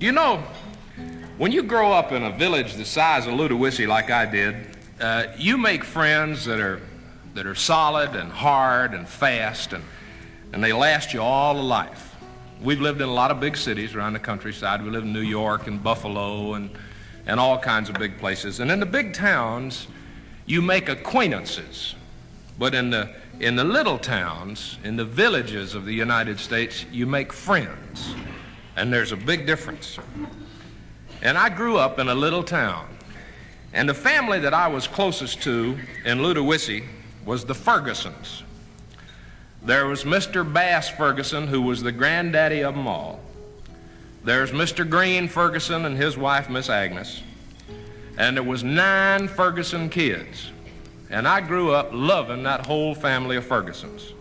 You know, when you grow up in a village the size of Ludowici like I did, you make friends that are solid and hard and fast, and they last you all of life. We've lived in a lot of big cities around the countryside. We live in New York and Buffalo and all kinds of big places. And in the big towns, you make acquaintances. But in the little towns, in the villages of the United States, you make friends. And there's a big difference. And I grew up in a little town. And the family that I was closest to in Ludowici was the Fergusons. There was Mr. Bass Ferguson, who was the granddaddy of them all. There's Mr. Green Ferguson and his wife, Miss Agnes. And there was 9 Ferguson kids. And I grew up loving that whole family of Fergusons.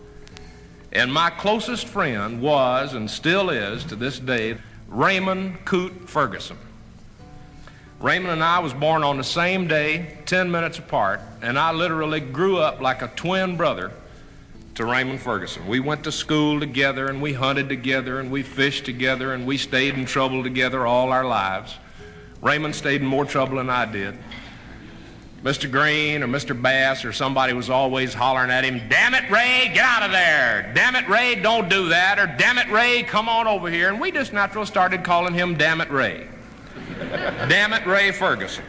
And my closest friend was, and still is to this day, Raymond Coote Ferguson. Raymond and I was born on the same day, 10 minutes apart, and I literally grew up like a twin brother to Raymond Ferguson. We went to school together, and we hunted together, and we fished together, and we stayed in trouble together all our lives. Raymond stayed in more trouble than I did. Mr. Green or Mr. Bass or somebody was always hollering at him, "Damn it, Ray, get out of there. Damn it, Ray, don't do that." Or, "Damn it, Ray, come on over here." And we just naturally started calling him Damn it, Ray. Damn it, Ray Ferguson.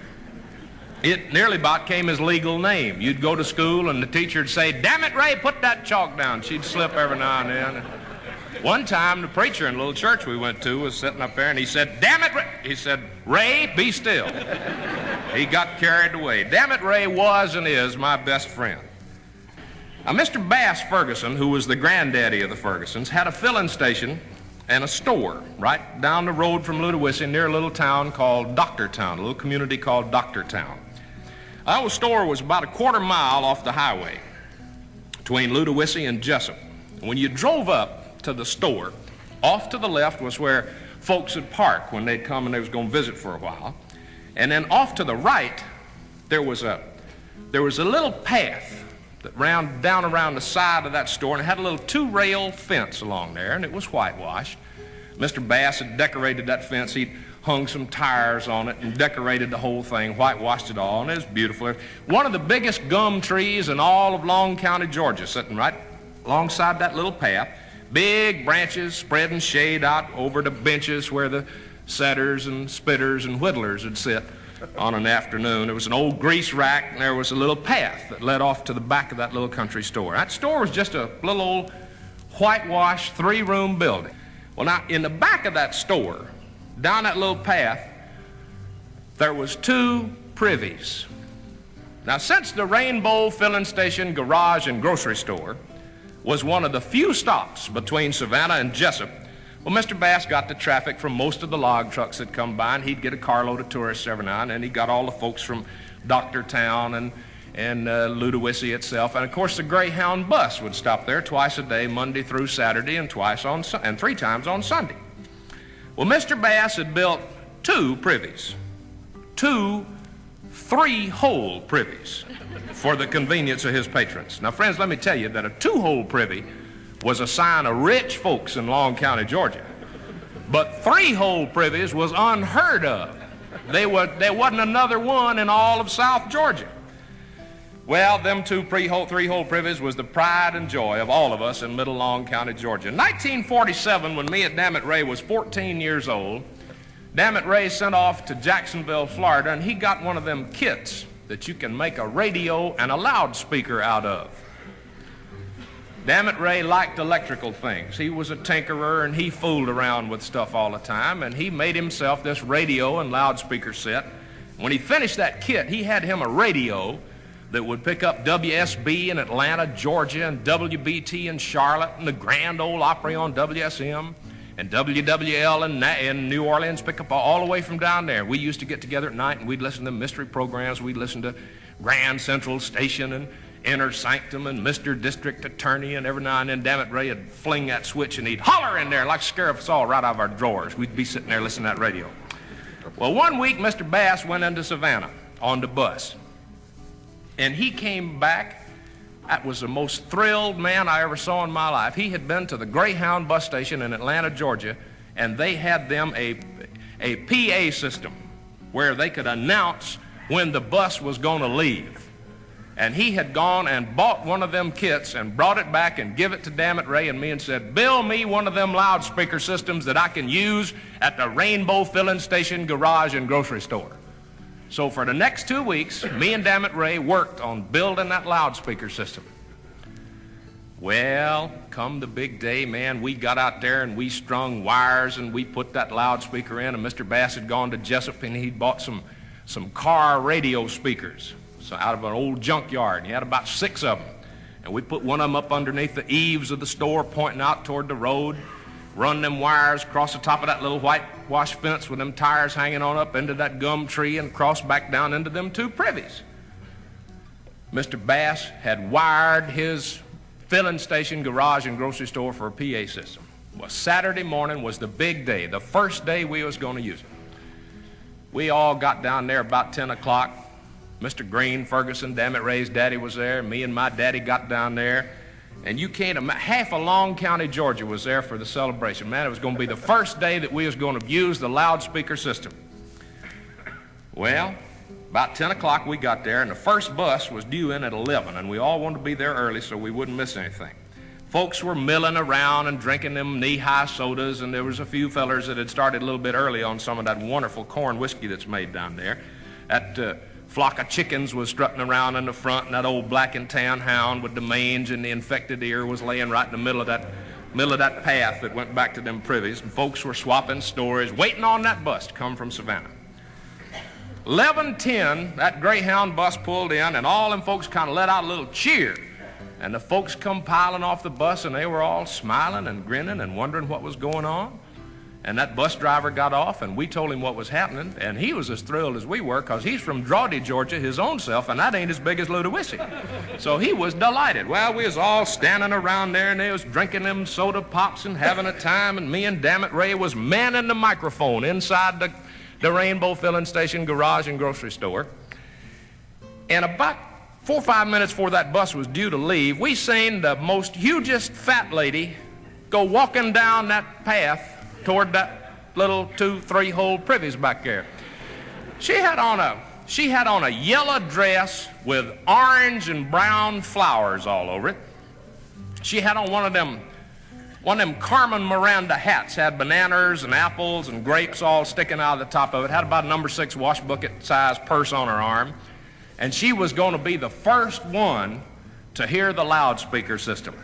It nearly about came his legal name. You'd go to school and the teacher would say, "Damn it, Ray, put that chalk down." She'd slip every now and then. One time, the preacher in a little church we went to was sitting up there, and he said, "Damn it, Ray." He said, "Ray, be still." He got carried away. Damn it, Ray was and is my best friend. Now, Mr. Bass Ferguson, who was the granddaddy of the Fergusons, had a filling station and a store right down the road from Ludowici near a little town called Doctortown, a little community called Doctortown. Our store was about a quarter mile off the highway between Ludowici and Jessup. When you drove up to the store, off to the left was where folks would park when they'd come and they was going to visit for a while. And then off to the right, there was a little path that ran down around the side of that store, and it had a little 2-rail fence along there, and it was whitewashed. Mr. Bass had decorated that fence. He'd hung some tires on it and decorated the whole thing, whitewashed it all, and it was beautiful. One of the biggest gum trees in all of Long County, Georgia, sitting right alongside that little path. Big branches spreading shade out over the benches where the setters and spitters and whittlers would sit on an afternoon. There was an old grease rack, and there was a little path that led off to the back of that little country store. That store was just a little old whitewashed 3-room building. Well, now, in the back of that store, down that little path, there was 2 privies. Now, since the Rainbow Filling Station, Garage, and Grocery Store was one of the few stops between Savannah and Jessup, well, Mr. Bass got the traffic from most of the log trucks that come by, and he'd get a carload of tourists every now and then. He got all the folks from Doctortown and Ludowici itself. And, of course, the Greyhound bus would stop there twice a day, Monday through Saturday, and 3 times on Sunday. Well, Mr. Bass had built 2 privies, 2 3-hole privies for the convenience of his patrons. Now, friends, let me tell you that a 2-hole privy was a sign of rich folks in Long County, Georgia. But 3-hole privies was unheard of. There wasn't another one in all of South Georgia. Well, them 2 3-hole privies was the pride and joy of all of us in Middle Long County, Georgia. In 1947, when me and Dammit Ray was 14 years old, Dammit Ray sent off to Jacksonville, Florida, and he got one of them kits that you can make a radio and a loudspeaker out of. Dammit Ray liked electrical things. He was a tinkerer, and he fooled around with stuff all the time, and he made himself this radio and loudspeaker set. When he finished that kit, he had him a radio that would pick up WSB in Atlanta, Georgia, and WBT in Charlotte, and the Grand Ole Opry on WSM, and WWL in New Orleans, pick up all the way from down there. We used to get together at night, and we'd listen to mystery programs. We'd listen to Grand Central Station and Inner Sanctum and Mr. District Attorney, and every now and then Dammit Ray would fling that switch and he'd holler in there like scare us all right out of our drawers. We'd be sitting there listening to that radio. Well, one week Mr. Bass went into Savannah on the bus, and he came back. That was the most thrilled man I ever saw in my life. He had been to the Greyhound bus station in Atlanta, Georgia, and they had them a PA system where they could announce when the bus was going to leave. And he had gone and bought one of them kits and brought it back and give it to Dammit Ray and me and said, build me one of them loudspeaker systems that I can use at the Rainbow Filling Station garage and grocery store. So for the next 2 weeks, me and Dammit Ray worked on building that loudspeaker system. Well, come the big day, man, we got out there and we strung wires and we put that loudspeaker in, and Mr. Bass had gone to Jessup and he'd bought some car radio speakers. So out of an old junkyard, and he had about 6 of them. And we put one of them up underneath the eaves of the store pointing out toward the road, run them wires across the top of that little whitewash fence with them tires hanging on up into that gum tree and cross back down into them 2 privies. Mr. Bass had wired his filling station, garage, and grocery store for a PA system. Well, Saturday morning was the big day, the first day we was going to use it. We all got down there about 10 o'clock. Mr. Green, Ferguson, Dammit Ray's daddy was there. Me and my daddy got down there. And you can't imagine, half of Long County, Georgia was there for the celebration. Man, it was going to be the first day that we was going to use the loudspeaker system. Well, about 10 o'clock we got there, and the first bus was due in at 11, and we all wanted to be there early so we wouldn't miss anything. Folks were milling around and drinking them knee-high sodas, and there was a few fellers that had started a little bit early on some of that wonderful corn whiskey that's made down there. That flock of chickens was strutting around in the front, and that old black and tan hound with the mange and the infected ear was laying right in the middle of that path that went back to them privies, and folks were swapping stories, waiting on that bus to come from Savannah. 11:10, that Greyhound bus pulled in, and all them folks kind of let out a little cheer. And the folks come piling off the bus, and they were all smiling and grinning and wondering what was going on. And that bus driver got off, and we told him what was happening, and he was as thrilled as we were, because he's from Drawdy, Georgia, his own self, and that ain't as big as Ludowici. So he was delighted. Well, we was all standing around there, and they was drinking them soda pops and having a time, and me and Dammit Ray was manning the microphone inside the Rainbow Filling Station garage and grocery store. And about 4 or 5 minutes before that bus was due to leave, we seen the most hugest fat lady go walking down that path toward that little 2-3 hole privies back there. She had on a yellow dress with orange and brown flowers all over it. She had on one of them Carmen Miranda hats, had bananas and apples and grapes all sticking out of the top of it, had about a number 6 wash bucket size purse on her arm. And she was going to be the first one to hear the loudspeaker system.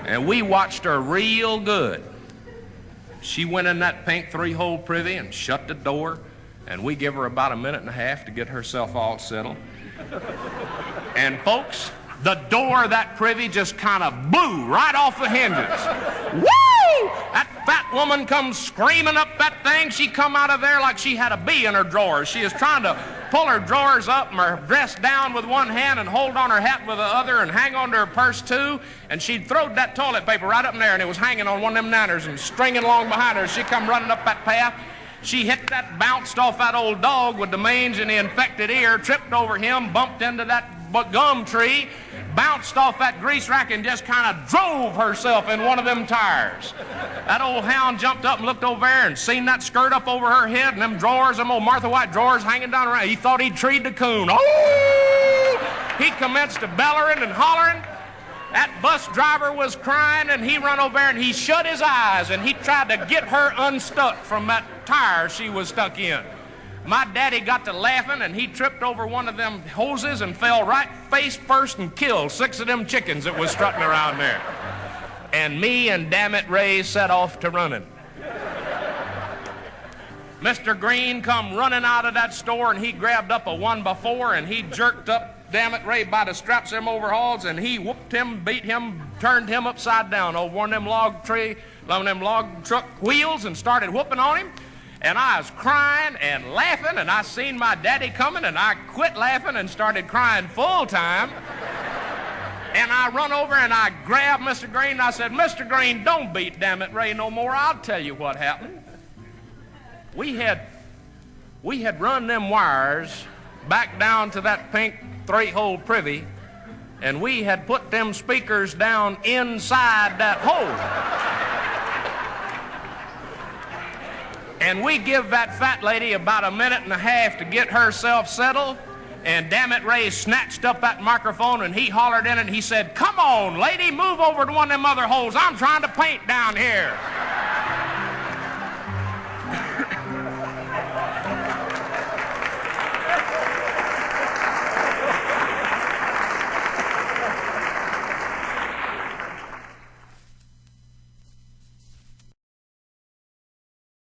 And we watched her real good. She went in that pink 3-hole privy and shut the door, and we give her about a minute and a half to get herself all settled. And folks, the door of that privy just kind of blew right off the hinges. Woo! That fat woman comes screaming up that thing. She come out of there like she had a bee in her drawers. She is trying to pull her drawers up and her dress down with one hand and hold on her hat with the other and hang on to her purse too. And she'd throwed that toilet paper right up in there, and it was hanging on one of them nanners and stringing along behind her. She come running up that path. She hit that, bounced off that old dog with the mange and the infected ear, tripped over him, bumped into that gum tree, bounced off that grease rack, and just kind of drove herself in one of them tires. That old hound jumped up and looked over there and seen that skirt up over her head and them drawers, them old Martha White drawers hanging down around. He thought he'd treed the coon. Oh! He commenced to bellering and hollering. That bus driver was crying, and he run over there and he shut his eyes and he tried to get her unstuck from that tire she was stuck in. My daddy got to laughing, and he tripped over one of them hoses and fell right face first and killed 6 of them chickens that was strutting around there. And me and Dammit Ray set off to running. Mr. Green come running out of that store, and he grabbed up a 1x4, and he jerked up Dammit Ray by the straps of them overalls, and he whooped him, beat him, turned him upside down over one of them log truck wheels and started whooping on him. And I was crying and laughing, and I seen my daddy coming, and I quit laughing and started crying full time. And I run over and I grabbed Mr. Green, and I said, Mr. Green, don't beat Dammit Ray no more. I'll tell you what happened. We had run them wires back down to that pink 3-hole privy, and we had put them speakers down inside that hole. And we give that fat lady about a minute and a half to get herself settled. And Dammit Ray snatched up that microphone and he hollered in it and he said, "Come on, lady, move over to one of them other holes. I'm trying to paint down here."